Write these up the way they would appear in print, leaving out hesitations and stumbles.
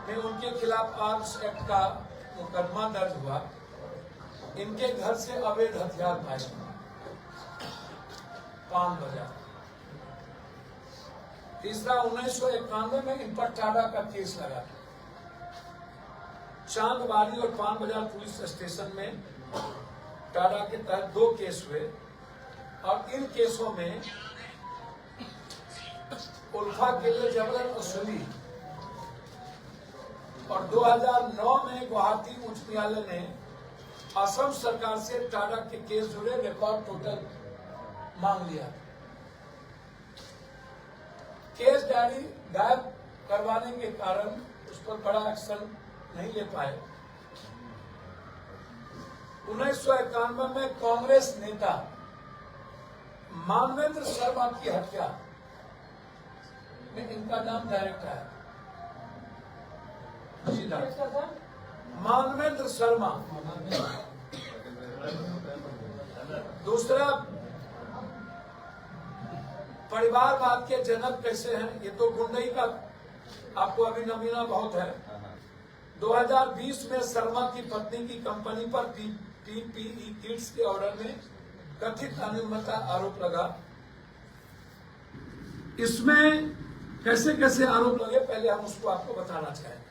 में उनके खिलाफ आर्म्स एक्ट का मुकदमा दर्ज हुआ। इनके घर से अवैध हथियार पाए, पान बाजार। तीसरा, 1991 में इन पर टाडा का केस लगा। चांदबाड़ी और पान बाजार पुलिस स्टेशन में टाडा के तहत 2 केस हुए और इन केसों में उल्फा के लिए जबरन वसूली और 2009 में गुवाहाटी उच्च न्यायालय ने असम सरकार से टाडा के केस जुड़े रिकॉर्ड टोटल मांग लिया। केस डायरी गायब करवाने के कारण उस पर बड़ा एक्शन नहीं ले पाए। 1991 में कांग्रेस नेता मानवेंद्र शर्मा की हत्या में इनका नाम डायरेक्ट है। मानवेंद्र शर्मा। दूसरा, परिवारवाद के जनक कैसे हैं? ये तो गुंडई का आपको अभी नमूना बहुत है। 2020 में शर्मा की पत्नी की कंपनी पर पीपीई किट्स के ऑर्डर में कथित अनियमितता आरोप लगा। इसमें कैसे कैसे आरोप लगे, पहले हम उसको आपको बताना चाहेंगे।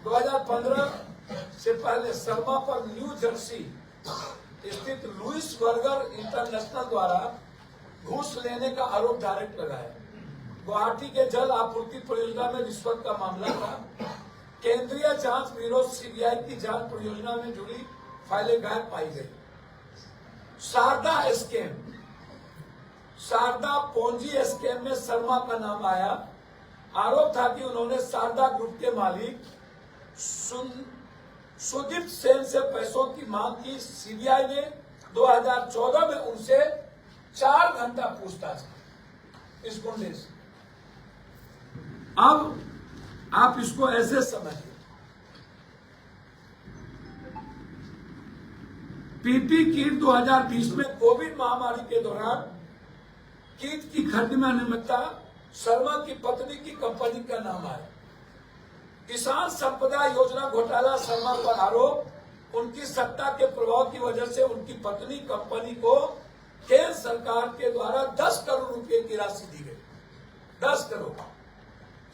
2015 से पहले शर्मा पर न्यू जर्सी स्थित लुइस बर्गर इंटरनेशनल द्वारा घूस लेने का आरोप डायरेक्ट लगा है। गुवाहाटी के जल आपूर्ति परियोजना में रिश्वत का मामला था। केंद्रीय जांच ब्यूरो सीबीआई की जांच परियोजना में जुड़ी फाइलें गायब पाई गई। Saradha scam, Saradha Ponzi scam में शर्मा का नाम आया। आरोप था कि उन्होंने शारदा ग्रुप के मालिक सुदीप सेन से पैसों की मांग की। सीबीआई ने 2014 में उनसे 4 घंटा पूछताछ इस गुंडे से। अब आप इसको ऐसे समझिए, पीपी किट 2020 में कोविड महामारी के दौरान किट की खरीद में अनियमितता, शर्मा की पत्नी की कंपनी का नाम आया। किसान संपदा योजना घोटाला, शर्मा पर आरोप। उनकी सत्ता के प्रभाव की वजह से उनकी पत्नी कंपनी को केंद्र सरकार के द्वारा 10 करोड़ रुपए की राशि दी गई। 10 करोड़।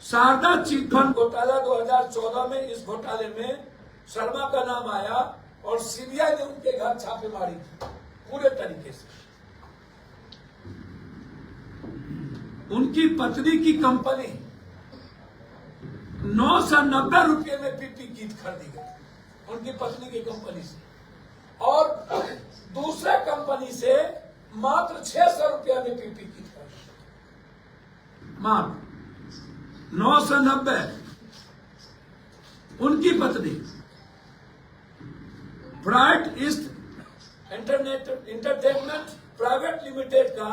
शारदा चिट फंड घोटाला 2014 में, इस घोटाले में शर्मा का नाम आया और सीबीआई ने उनके घर छापेमारी की पूरे तरीके से। उनकी पत्नी की कंपनी 990 रुपए में पीपी किट खरीदी गई उनकी पत्नी की कंपनी से, और दूसरे कंपनी से मात्र 600 रुपया में पीपी किट खरीदी। मात्र 990। उनकी पत्नी bright east entertainment private limited का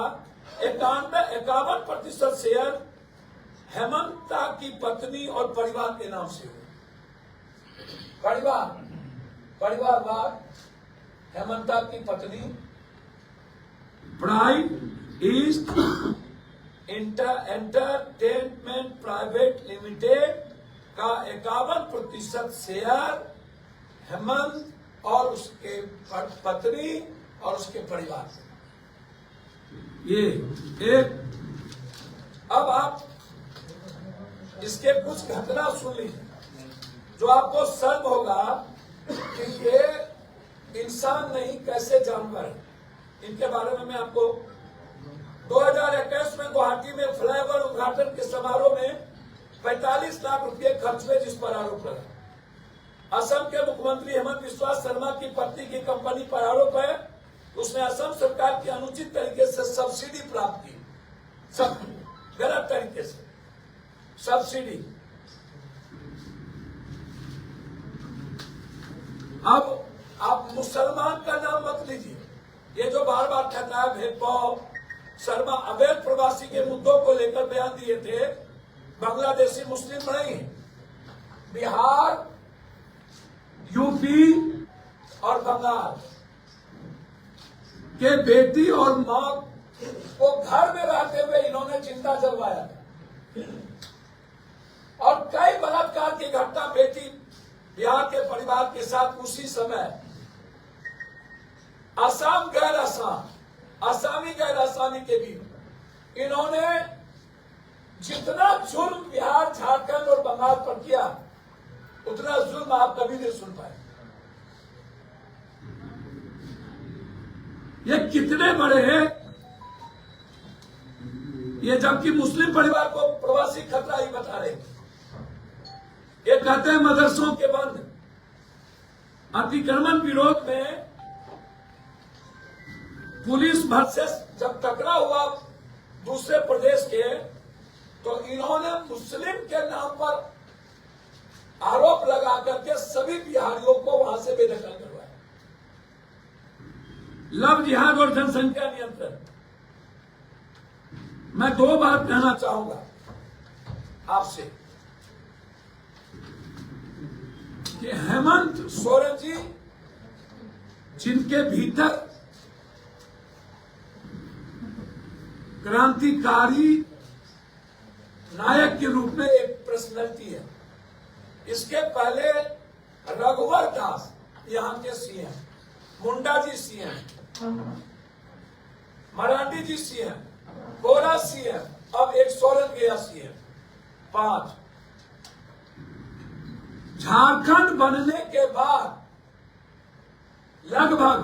51% शेयर हेमंता की पत्नी और परिवार के नाम से हुआ। परिवारवाद, हेमंता की पत्नी, bright east entertainment private limited का 51% शेयर हेमंत और उसके पत्नी और उसके परिवार से। ये एक। अब आप इसके कुछ घटना सुन लीजिए जो आपको शर्म होगा कि ये इंसान नहीं कैसे जानवर है। इनके बारे में मैं आपको 2021 में गुवाहाटी में फ्लाईओवर उद्घाटन के समारोह में 45 लाख रुपए खर्च हुए, जिस पर आरोप लगा। असम के मुख्यमंत्री हेमंत बिस्वा शर्मा की पत्नी की कंपनी पर आरोप है उसने असम सरकार की अनुचित तरीके से सब्सिडी प्राप्त की, सब गलत तरीके से सब्सिडी। अब आप मुसलमान का नाम मत लीजिए, ये जो बार बार कहता है भेदभाव। शर्मा अवैध प्रवासी के मुद्दों को लेकर बयान दिए थे। बांग्लादेशी मुस्लिम नहीं, बिहार, यूपी और बंगाल के बेटी और मां को घर में रहते हुए इन्होंने जिंदा जलवाया और कई बलात्कार की घटना परिवार के साथ उसी समय असम गैर असम, असमी गैर असमी के बीच इन्होंने जितना जुल्म बिहार, झारखंड और बंगाल पर किया, उतना जुल्म आप कभी नहीं सुन पाए। ये कितने बड़े हैं ये, जबकि मुस्लिम परिवार को प्रवासी खतरा ही बता रहे। ये कहते हैं मदरसों के बंद, अतिक्रमण विरोध में पुलिस वर्सेस जब टकराव हुआ दूसरे प्रदेश के, तो इन्होंने मुस्लिम के नाम पर आरोप लगा करके सभी बिहारियों को वहां से बेदखल करवाया। लव जिहाद और जनसंख्या नियंत्रण। मैं दो बात कहना चाहूंगा आपसे कि हेमंत सोरेन जी, जिनके भीतर क्रांतिकारी नायक के रूप में एक पर्सनैलिटी है, इसके पहले रघुवर दास यहां के सीएम, मुंडा जी सीएम, मरांडी जी सीएम, गोरा सीएम, अब एक सोरेन गया सीएम, 5। झारखंड बनने के बाद लगभग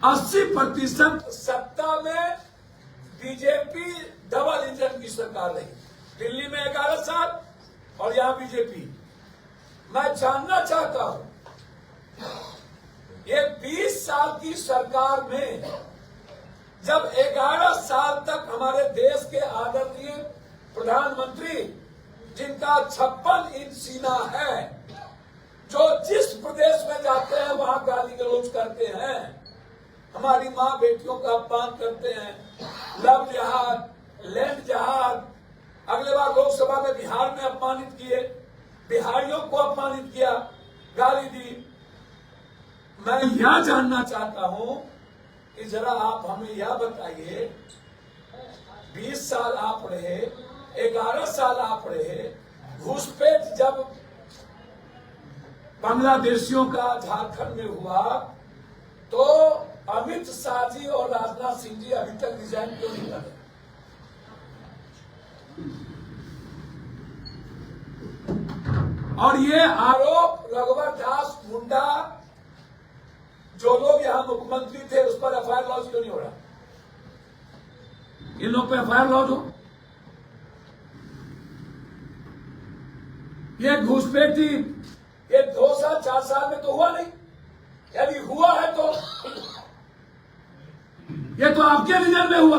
80% सत्ता में बीजेपी डबल इंजन की सरकार रही। दिल्ली में 11 साल और यहां बीजेपी। मैं जानना चाहता हूं, ये 20 साल की सरकार में जब 11 साल तक हमारे देश के आदरणीय प्रधानमंत्री, जिनका 56 इंच सीना है, जो जिस प्रदेश में जाते हैं वहां गाली गलौज करते हैं, हमारी माँ बेटियों का अपमान करते हैं, लव जिहाद, लैंड जिहाद, अगले बार लोकसभा में बिहार में अपमानित किए, बिहारियों को अपमानित किया, गाली दी। मैं यह जानना चाहता हूं कि जरा आप हमें यह बताइए, 20 साल आप रहे, 11 साल आप रहे, घुसपैठ जब बांग्लादेशियों का झारखंड में हुआ, तो अमित शाह जी और राजनाथ सिंह जी अभी तक रिजाइन क्यों नहीं करे? और ये आरोप रघुवर दास, मुंडा, जो लोग यहां मुख्यमंत्री थे, उस पर एफआईआर लॉन्च क्यों नहीं हो रहा? इन लोग पे एफआईआर लॉन्च हो। ये घुसपैठी ये 2 साल 4 साल में तो हुआ नहीं, यदि हुआ है तो ये तो आपके रीजन में हुआ।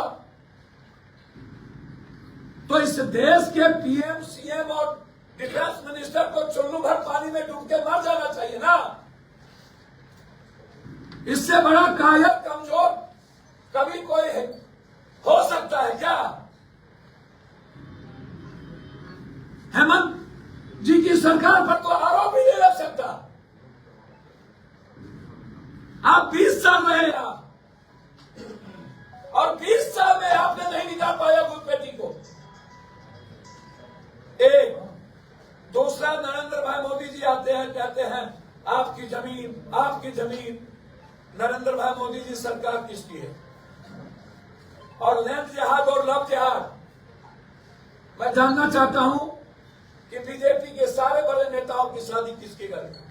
तो इस देश के पीएम, सीएम और डिफेंस मिनिस्टर को चुल्लू भर पानी में डूब के मर जाना चाहिए ना। इससे बड़ा कायर, कमजोर कभी कोई हो सकता है क्या? हेमंत जी की सरकार पर तो आरोप ही नहीं लग सकता। आप 20 साल रहे यहां और 20 साल में आपने नहीं निकाल पाया घुसपैठी को। एक दूसरा, नरेंद्र भाई मोदी जी आते हैं, कहते हैं आपकी जमीन, आपकी जमीन। नरेंद्र भाई मोदी जी सरकार किसकी है? और लैंड जिहाद और लव जिहाद, मैं जानना चाहता हूं कि बीजेपी के सारे बड़े नेताओं की शादी किसके घर में?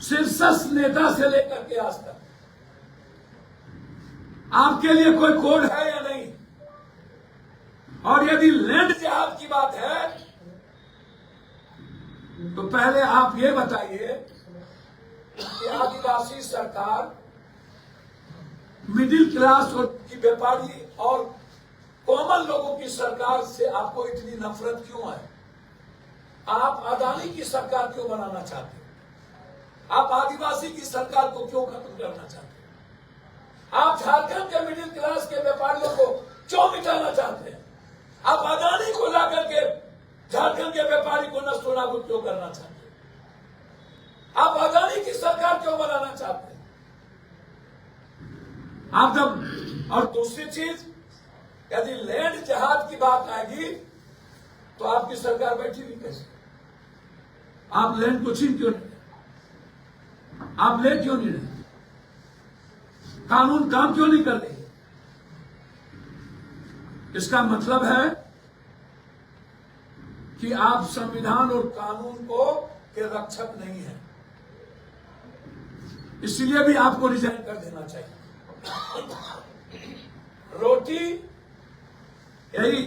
शीर्षस्थ नेता से लेकर के आज तक आपके लिए कोई कोड है या नहीं? और यदि लैंड जिहाद की बात है तो पहले आप ये बताइए कि आदिवासी सरकार, मिडिल क्लास और की व्यापारी और कॉमन लोगों की सरकार से आपको इतनी नफरत क्यों है? आप अदानी की सरकार क्यों बनाना चाहते हैं? आप आदिवासी की सरकार को क्यों खत्म करना चाहते हैं? आप झारखंड के मिडिल क्लास के व्यापारियों को क्यों मिटाना चाहते हैं? आप अदानी को ला करके झारखंड के व्यापारी को नष्ट नाबूद क्यों करना चाहते हैं? आप अदानी की सरकार क्यों बनाना चाहते हैं? आप जब, और दूसरी चीज, यदि लैंड जिहाद की बात आएगी तो आपकी सरकार बैठी हुई कैसे? आप लैंड को छीन क्यों नहीं? आप ले क्यों नहीं रहे? कानून काम क्यों नहीं कर रही? इसका मतलब है कि आप संविधान और कानून को के रक्षक नहीं है। इसलिए भी आपको रिजाइन कर देना चाहिए। रोटी यही,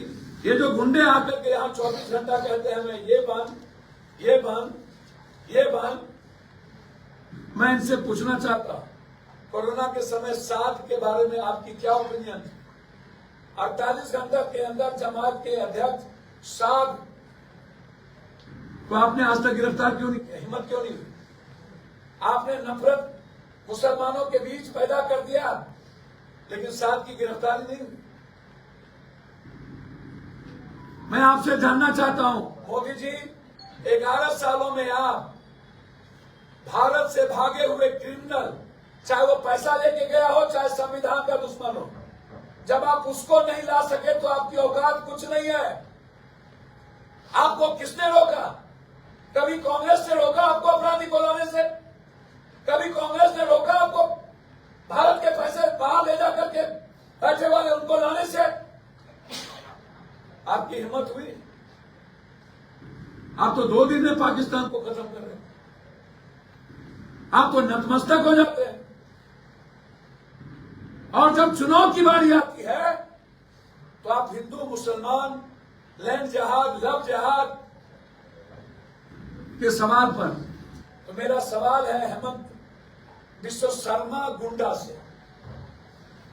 ये जो गुंडे आकर के यहां 24 घंटा कहते हैं मैं ये बंद, ये बंद, ये बंद, मैं इनसे पूछना चाहता हूं, कोरोना के समय साथ के बारे में आपकी क्या ओपिनियन है? 48 घंटा के अंदर जमात के अध्यक्ष साध को आपने आज तक गिरफ्तार क्यों नहीं किया? हिम्मत क्यों नहीं हुई? आपने नफरत मुसलमानों के बीच पैदा कर दिया, लेकिन साथ की गिरफ्तारी नहीं हुई। मैं आपसे जानना चाहता हूं, मोदी जी, 11 सालों में आप भारत से भागे हुए क्रिमिनल, चाहे वो पैसा लेके गया हो, चाहे संविधान का दुश्मन हो, जब आप उसको नहीं ला सके तो आपकी औकात कुछ नहीं है। आपको किसने रोका? कभी कांग्रेस ने रोका आपको अपराधी को लाने से? कभी कांग्रेस ने रोका आपको भारत के पैसे बाहर ले जाकर के बैठे वाले उनको लाने से? आपकी हिम्मत हुई? आप तो 2 दिन में पाकिस्तान को खत्म कर रहे हैं। आप तो नतमस्तक हो जाते हैं। और जब चुनाव की बारी आती है तो आप हिंदू मुसलमान, लैंड जहाज, लव जहाज के सवाल पर, तो मेरा सवाल है हेमंत बिस्व शर्मा गुंडा से,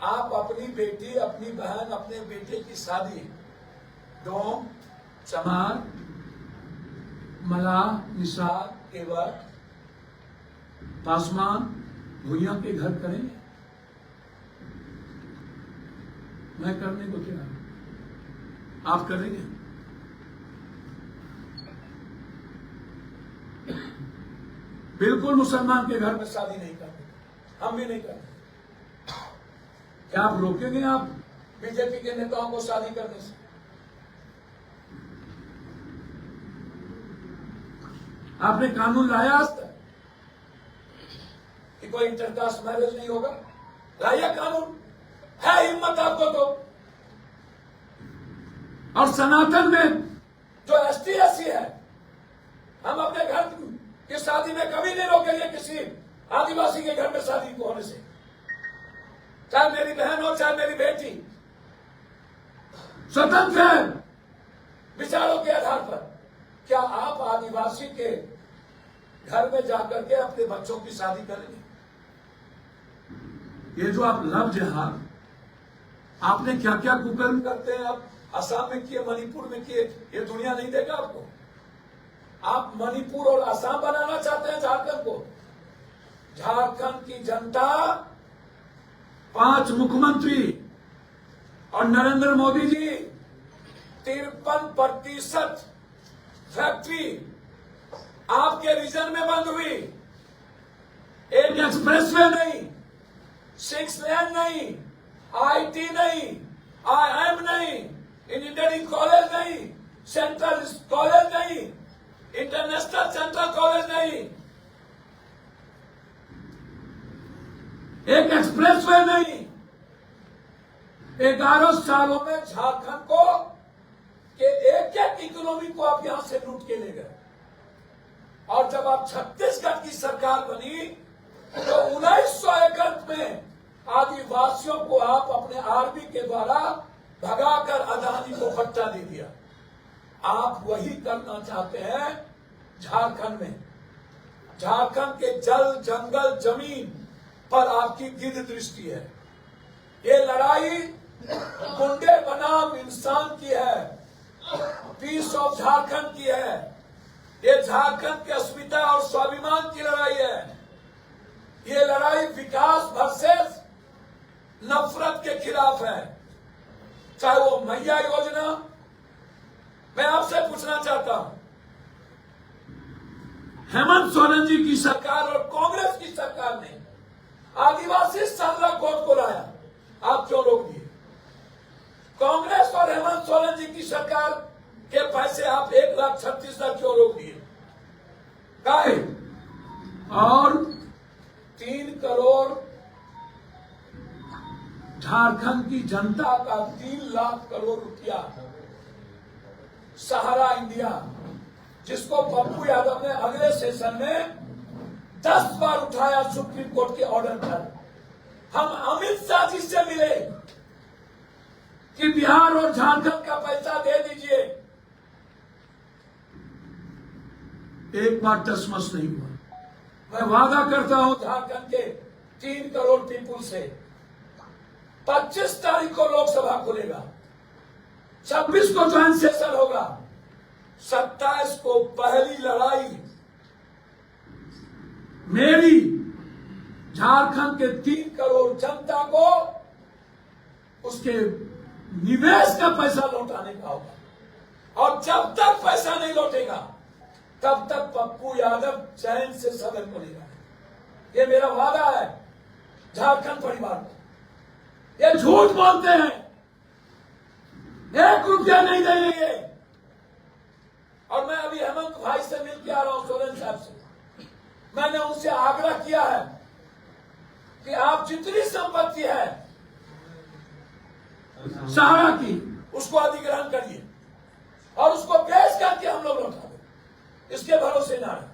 आप अपनी बेटी, अपनी बहन, अपने बेटे की शादी डोम, चमार, मलाह, निसार, केवट, पासवान, भुइयां के घर करेंगे? मैं करने को क्या? आप करेंगे? बिल्कुल मुसलमान के घर में शादी नहीं करते, हम भी नहीं करते। क्या आप रोकेंगे आप बीजेपी के नेताओं को शादी करने से? आपने कानून लाया आज तक कि कोई इंटरकास्ट मैरिज नहीं होगा? लाया कानून? है हिम्मत आपको तो। और सनातन में जो एसटी एससी है, हम अपने घर की शादी में कभी नहीं रोकेंगे किसी आदिवासी के घर में शादी को होने से, चाहे मेरी बहन हो, चाहे मेरी बेटी। स्वतंत्र है विचारों के आधार पर। क्या आप आदिवासी के घर में जाकर के अपने बच्चों की शादी करेंगे? ये जो आप लव जिहाद, आपने क्या क्या कुकर्म करते हैं, आप असम में किए, मणिपुर में किए, ये दुनिया नहीं देगा आपको। आप मणिपुर और असम बनाना चाहते हैं झारखंड को। झारखंड की जनता 5 मुख्यमंत्री और नरेंद्र मोदी जी 53% फैक्ट्री आपके रीजन में बंद हुई। एक एक्सप्रेसवे नहीं, 6 लेन नहीं, आईटी नहीं, IIM नहीं, इंजीनियरिंग कॉलेज नहीं, सेंट्रल कॉलेज नहीं, इंटरनेशनल सेंट्रल कॉलेज नहीं, एक एक्सप्रेसवे नहीं। 11 सालों में झारखंड को के एक इकोनॉमी को आप यहां से लूट के ले गए। और जब आप छत्तीसगढ़ की सरकार बनी तो 1900 एकड़ में आदिवासियों को आप अपने आर्मी के द्वारा भगाकर अदानी को पट्टा दे दिया। आप वही करना चाहते हैं झारखंड में। झारखंड के जल, जंगल, जमीन पर आपकी गिद्ध दृष्टि है। ये लड़ाई गुंडे बनाम इंसान की है, पीस ऑफ झारखंड की है। ये झारखंड की अस्मिता और स्वाभिमान की लड़ाई है। ये लड़ाई विकास वर्सेस नफरत के खिलाफ है। चाहे वो मैया योजना, मैं आपसे पूछना चाहता हूं, हेमंत सोरेन जी की सरकार और कांग्रेस की सरकार ने आदिवासी सरला कोड को लाया, आप क्यों रोक दिए? कांग्रेस और हेमंत सोरेन जी की सरकार के पैसे आप 1,36,000 क्यों रोक दिए? काहे? और 3 करोड़ झारखंड की जनता का 3 लाख करोड़ रुपया सहारा इंडिया, जिसको पप्पू यादव ने अगले सेशन में 10 बार उठाया सुप्रीम कोर्ट के ऑर्डर पर। हम अमित शाह जी से मिले कि बिहार और झारखंड का पैसा दे दीजिए, एक बार टसमस नहीं हुआ। मैं वादा करता हूं झारखंड के 3 करोड़ पीपुल से, 25 तारीख को लोकसभा खुलेगा, 26 को ज्वाइंट सेशन होगा, 27 को पहली लड़ाई मेरी झारखंड के 3 करोड़ जनता को उसके निवेश का पैसा लौटाने का होगा। और जब तक पैसा नहीं लौटेगा तब तक पप्पू यादव चैन से सदन को नहीं जाएगा। ये मेरा वादा है झारखंड परिवार को। ये झूठ बोलते हैं, 1 रुपया नहीं देंगे। और मैं अभी हेमंत भाई से मिल के आ रहा हूं, सोरेन साहब से। मैंने उनसे आग्रह किया है कि आप जितनी संपत्ति है सहारा की, उसको अधिग्रहण करिए और उसको बेच करके हम लोग लौटा दें। इसके भरोसे ना रहे।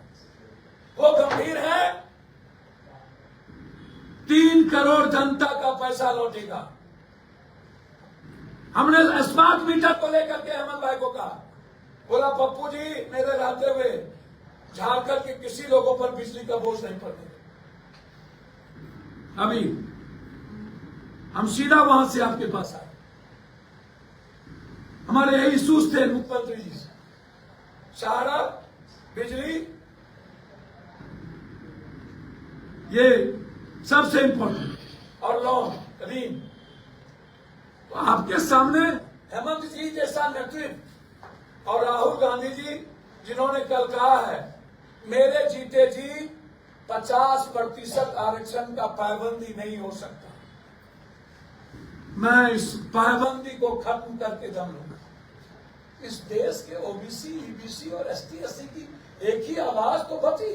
वो गंभीर है, 3 करोड़ जनता का पैसा लौटेगा। हमने स्मार्ट मीटर को लेकर के हेमंत भाई को कहा, बोला पप्पू जी मेरे रहते हुए झारखंड के किसी लोगों पर बिजली का बोझ नहीं पड़ेगा। अभी हम सीधा वहां से आपके पास आए, हमारे यही इश्यूज थे मुख्यमंत्री जी से, सहारा, बिजली, ये सबसे इंपॉर्टेंट, और लोन ऋण। तो आपके सामने हेमंत जी जैसा नेतृत्व और राहुल गांधी जी, जिन्होंने कल कहा है मेरे जीते जी 50% आरक्षण का पाबंदी नहीं हो सकता, मैं इस पाबंदी को खत्म करके दम लूंगा। इस देश के ओबीसी, ईबीसी और एसटी एससी की एक ही आवाज तो बची,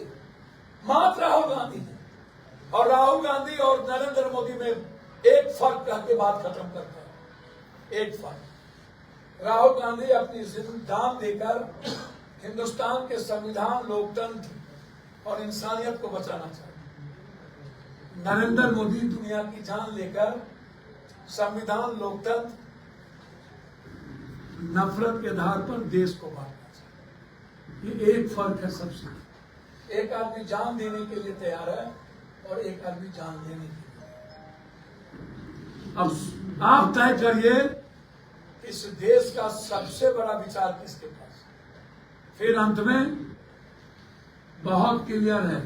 मात्र राहुल गांधी है। और राहुल गांधी और नरेंद्र मोदी में एक फर्क कह के बात खत्म करता है, एक फर्क। राहुल गांधी अपनी जिंदगी दान देकर हिंदुस्तान के संविधान, लोकतंत्र और इंसानियत को बचाना चाहते। नरेंद्र मोदी दुनिया की जान लेकर संविधान, लोकतंत्र, नफरत के आधार पर देश को बांटना चाहते। ये एक फर्क है सबसे। एक आदमी जान देने के लिए तैयार है और एक आदमी जान देने के लिए। अब आप तय करिए इस देश का सबसे बड़ा विचार किसके पास। फिर अंत में बहुत क्लियर है,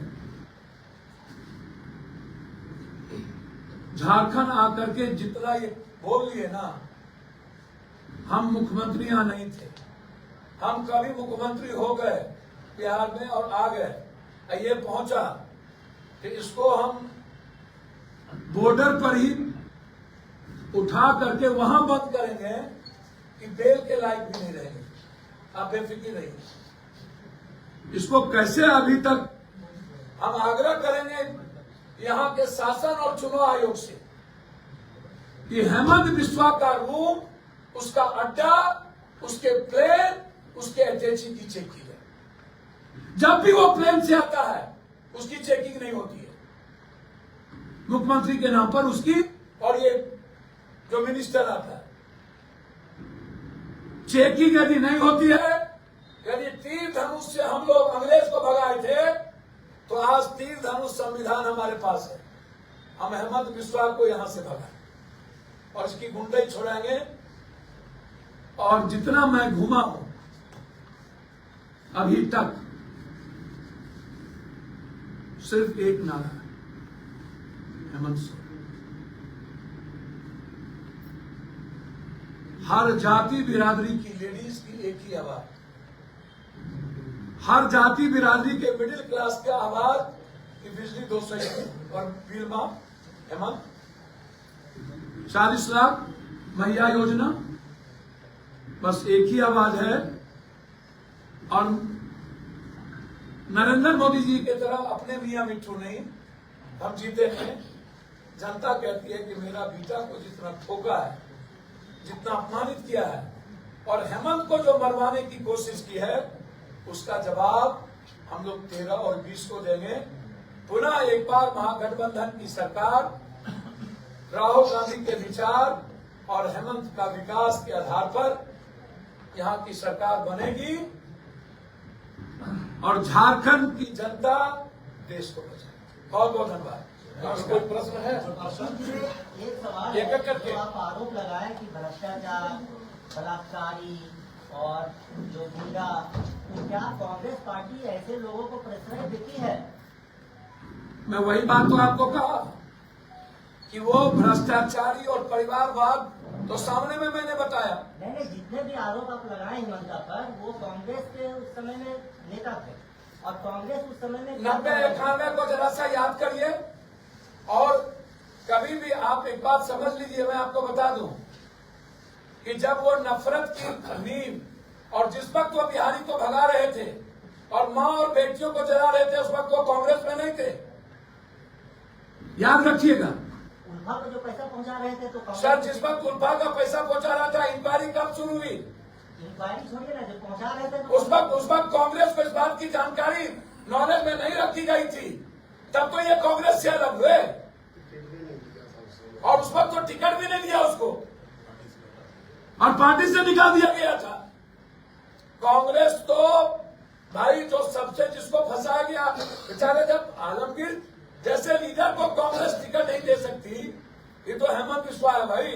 झारखंड आकर के जितना ये बोल लिए ना, हम मुख्यमंत्री यहां नहीं थे, हम कभी मुख्यमंत्री हो गए बिहार में और आ गए, ये पहुंचा कि इसको हम बॉर्डर पर ही उठा करके वहां बंद करेंगे कि बेल के लायक भी नहीं रहेंगे। आप बेफिक्र रहिए। इसको कैसे अभी तक हम आग्रह करेंगे यहां के शासन और चुनाव आयोग से कि हेमंत बिस्वा का रूम, उसका अड्डा, उसके प्लेन, उसके अटैची की चेकिंग है। जब भी वो प्लेन से आता है उसकी चेकिंग नहीं होती है मुख्यमंत्री के नाम पर उसकी, और ये जो मिनिस्टर आता है चेकिंग यदि नहीं होती है। यदि तीर धनुष से हम लोग अंग्रेज को भगाए थे तो आज तीर धनुष संविधान हमारे पास है, हम हेमंत बिस्वा को यहां से भगाए और इसकी गुंडई छोड़ाएंगे। और जितना मैं घूमा हूं अभी तक, सिर्फ एक नारा है, हेमंत सोरेन। हर जाति बिरादरी की लेडीज की एक ही आवाज, हर जाति बिरादरी के मिडिल क्लास का आवाज कि बिजली 200 और बिल माफ, हेमंत 40 लाख महिला योजना, बस एक ही आवाज है और नरेंद्र मोदी जी की तरह अपने मियां मिट्ठू नहीं, हम जीते हैं। जनता कहती है कि मेरा बेटा को जितना ठोका है, जितना अपमानित किया है और हेमंत को जो मरवाने की कोशिश की है, उसका जवाब हम लोग 13 और 20 को देंगे। पुनः एक बार महागठबंधन की सरकार राहुल गांधी के विचार और हेमंत का विकास के आधार पर यहाँ की सरकार बनेगी और झारखंड की जनता देश को बचाएगी। बहुत बहुत धन्यवाद। कोई प्रश्न है? एक सवाल एक एक करके। तो आप आरोप लगाए कि भ्रष्टाचार, बलात्कारी और जो गुंडा, तो क्या कांग्रेस पार्टी ऐसे लोगों को प्रश्रय देती है? मैं वही बात तो आपको कहा कि वो भ्रष्टाचारी और परिवारवाद तो सामने में मैंने बताया। नहीं, जितने भी आरोप आप लगाए हिमंता पर, वो कांग्रेस के उस समय में नेता थे और कांग्रेस उस समय में 90-91 को जरा सा याद करिए। और कभी भी आप एक बात समझ लीजिए, मैं आपको बता दूं कि जब वो नफरत की नींव और जिस वक्त वो बिहारी को भगा रहे थे और मां और बेटियों को जला रहे थे, उस वक्त वो कांग्रेस में नहीं थे। याद रखिएगा। उल्फा को जो पैसा पहुंचा रहे थे तो सर, जिस वक्त उल्फा का पैसा पहुंचा रहा था, इंक्वायरी कब शुरू हुई? इंक्वायरी छोड़िए ना, जो पहुंचा रहे थे उस वक्त कांग्रेस को इस बात की जानकारी नॉलेज में नहीं रखी गई थी। तब तो ये कांग्रेस से अलग हुए और उस वक्त तो टिकट भी नहीं दिया उसको और पार्टी से निकाल दिया गया था। कांग्रेस तो भाई जो सबसे जिसको फंसाया गया, बेचारे जब आलमगीर जैसे लीडर को कांग्रेस टिकट नहीं दे सकती, ये तो हेमंत बिस्वा है भाई।